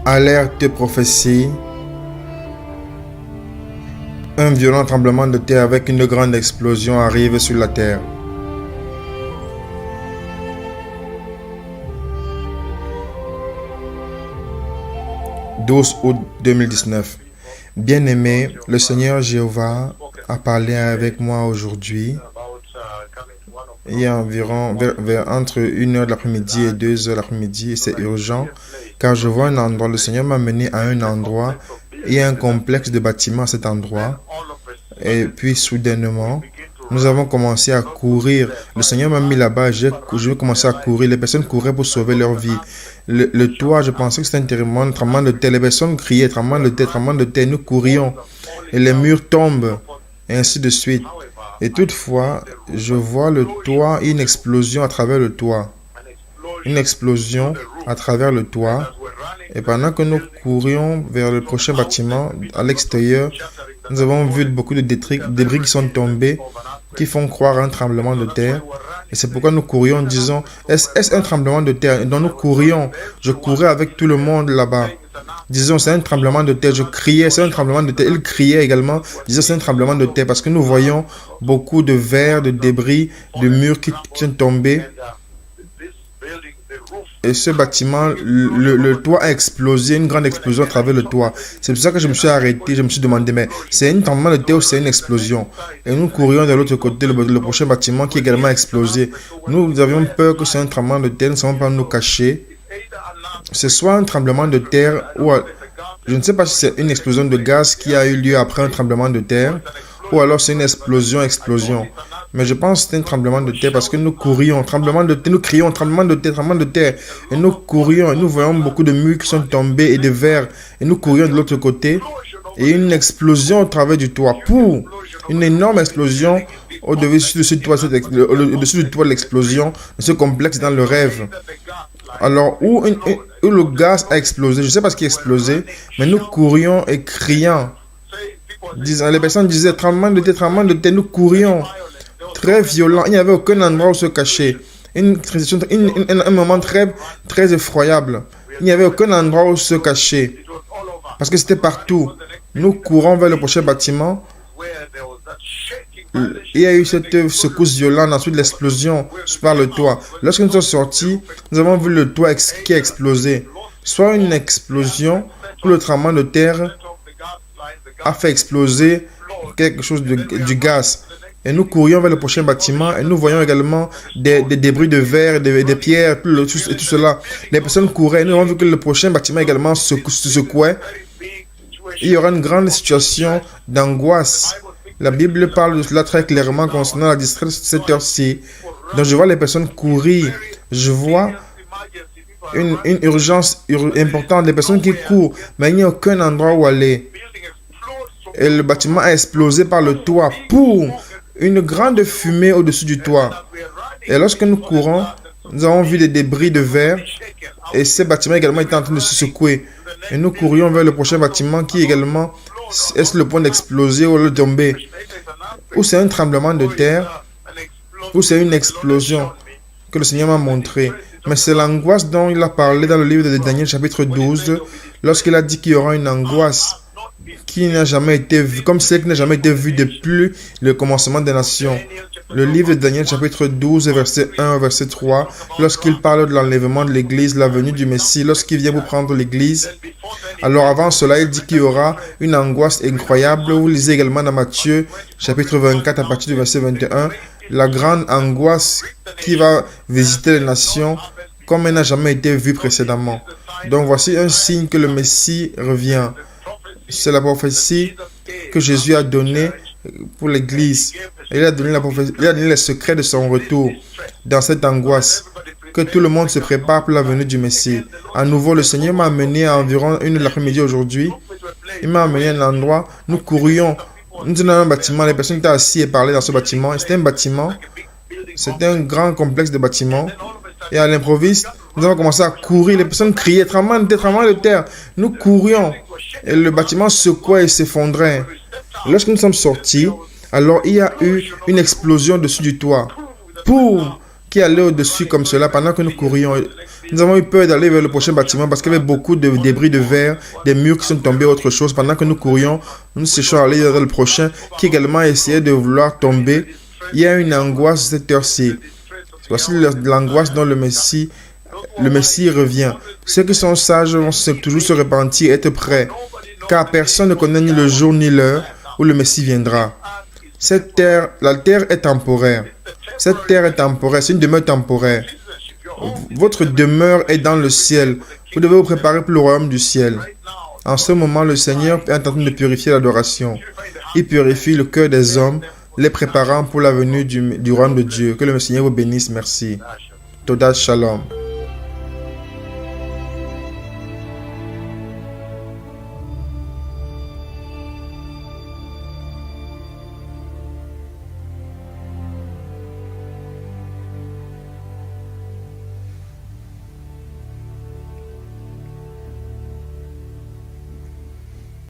Alerte prophétie. Un violent tremblement de terre avec une grande explosion arrive sur la terre. « 12 août 2019. Bien-aimé, le Seigneur Jéhovah a parlé avec moi aujourd'hui. Il y a environ entre 1h de l'après-midi et 2h de l'après-midi, c'est urgent, car je vois un endroit. Le Seigneur m'a mené à un endroit. Il y a un complexe de bâtiments à cet endroit. Et puis, soudainement, nous avons commencé à courir. Le Seigneur m'a mis là-bas. Je vais commencer à courir. Les personnes couraient pour sauver leur vie. Le toit, je pensais que c'était un tremblement de terre. Les personnes criaient, tremblement de terre, tremblement de terre. Nous courions. Et les murs tombent. Et ainsi de suite. Et toutefois, je vois le toit, une explosion à travers le toit. Une explosion à travers le toit. Et pendant que nous courions vers le prochain bâtiment, à l'extérieur, nous avons vu beaucoup de débris qui sont tombés, qui font croire à un tremblement de terre. Et c'est pourquoi nous courions en disant, est-ce un tremblement de terre? Et donc nous courions. Je courais avec tout le monde là-bas. Disons, c'est un tremblement de terre. Je criais, c'est un tremblement de terre. Il criait également, disant, c'est un tremblement de terre. Parce que nous voyons beaucoup de verres, de débris, de murs qui sont tombés. Et ce bâtiment, le toit a explosé, une grande explosion à travers le toit. C'est pour ça que je me suis arrêté, je me suis demandé, mais c'est un tremblement de terre ou c'est une explosion? Et nous courions de l'autre côté, le prochain bâtiment qui a également explosé. Nous avions peur que c'est un tremblement de terre, nous ne savons pas nous cacher. C'est soit un tremblement de terre ou je ne sais pas si c'est une explosion de gaz qui a eu lieu après un tremblement de terre ou alors c'est une explosion. Mais je pense que c'est un tremblement de terre parce que nous courions, tremblement de terre, nous crions, tremblement de terre. Et nous courions, et nous voyons beaucoup de murs qui sont tombés et de verres. Et nous courions de l'autre côté. Et une explosion au travers du toit. Pour une énorme explosion au-dessus du toit de l'explosion, de ce complexe dans le rêve. Alors, où le gaz a explosé, je ne sais pas ce qui a explosé, mais nous courions et criant. Les personnes disaient tremblement de terre, nous courions. Très violent, il n'y avait aucun endroit où se cacher. Un moment très effroyable. Il n'y avait aucun endroit où se cacher. Parce que c'était partout. Nous courons vers le prochain bâtiment. Il y a eu cette secousse violente, ensuite l'explosion par le toit. Lorsque nous sommes sortis, nous avons vu le toit qui a explosé. Soit une explosion, ou le tremblement de terre a fait exploser quelque chose du gaz. Et nous courions vers le prochain bâtiment et nous voyons également des débris de verre, des pierres, et tout cela. Les personnes couraient. Nous avons vu que le prochain bâtiment également se secouait. Il y aura une grande situation d'angoisse. La Bible parle de cela très clairement concernant la distress de cette heure-ci. Donc je vois les personnes courir. Je vois une urgence importante. Les personnes qui courent, mais il n'y a aucun endroit où aller. Et le bâtiment a explosé par le toit. Pour une grande fumée au-dessus du toit. Et lorsque nous courons, nous avons vu des débris de verre. Et ce bâtiment également était en train de se secouer. Et nous courions vers le prochain bâtiment qui également est sur le point d'exploser ou de tomber. Ou c'est un tremblement de terre, ou c'est une explosion que le Seigneur m'a montré. Mais c'est l'angoisse dont il a parlé dans le livre de Daniel chapitre 12, lorsqu'il a dit qu'il y aura une angoisse qui n'a jamais été vue, comme celle qui n'a jamais été vue depuis le commencement des nations. Le livre de Daniel chapitre 12, verset 1, verset 3, lorsqu'il parle de l'enlèvement de l'église, la venue du Messie, lorsqu'il vient pour prendre l'église. Alors avant cela, il dit qu'il y aura une angoisse incroyable. Vous lisez également dans Matthieu chapitre 24 à partir du verset 21, la grande angoisse qui va visiter les nations comme elle n'a jamais été vue précédemment. Donc voici un signe que le Messie revient. C'est la prophétie que Jésus a donnée pour l'église. Il a donné les secrets de son retour dans cette angoisse. Que tout le monde se prépare pour la venue du Messie. À nouveau, le Seigneur m'a amené à environ 1h de l'après-midi aujourd'hui. Il m'a amené à un endroit. Nous courions. Nous étions dans un bâtiment. Les personnes étaient assises et parlaient dans ce bâtiment. C'était un bâtiment. C'était un grand complexe de bâtiments. Et à l'improviste, nous avons commencé à courir. Les personnes criaient tremblement de terre. Nous courions. Et le bâtiment secouait et s'effondrait. Lorsque nous sommes sortis, alors il y a eu une explosion au-dessus du toit. Qui allait au-dessus comme cela pendant que nous courions. Nous avons eu peur d'aller vers le prochain bâtiment parce qu'il y avait beaucoup de débris de verre, des murs qui sont tombés, autre chose. Pendant que nous courions, nous cherchons à aller vers le prochain qui également essayait de vouloir tomber. Il y a une angoisse cette heure-ci. Voici l'angoisse dont le Messie revient. Ceux qui sont sages vont toujours se repentir, être prêts, car personne ne connaît ni le jour ni l'heure où le Messie viendra. La terre est temporaire. Cette terre est temporaire, c'est une demeure temporaire. Votre demeure est dans le ciel. Vous devez vous préparer pour le royaume du ciel. En ce moment, le Seigneur est en train de purifier l'adoration. Il purifie le cœur des hommes, les préparant pour la venue du royaume de Dieu. Que le Seigneur vous bénisse. Merci. Toda Shalom.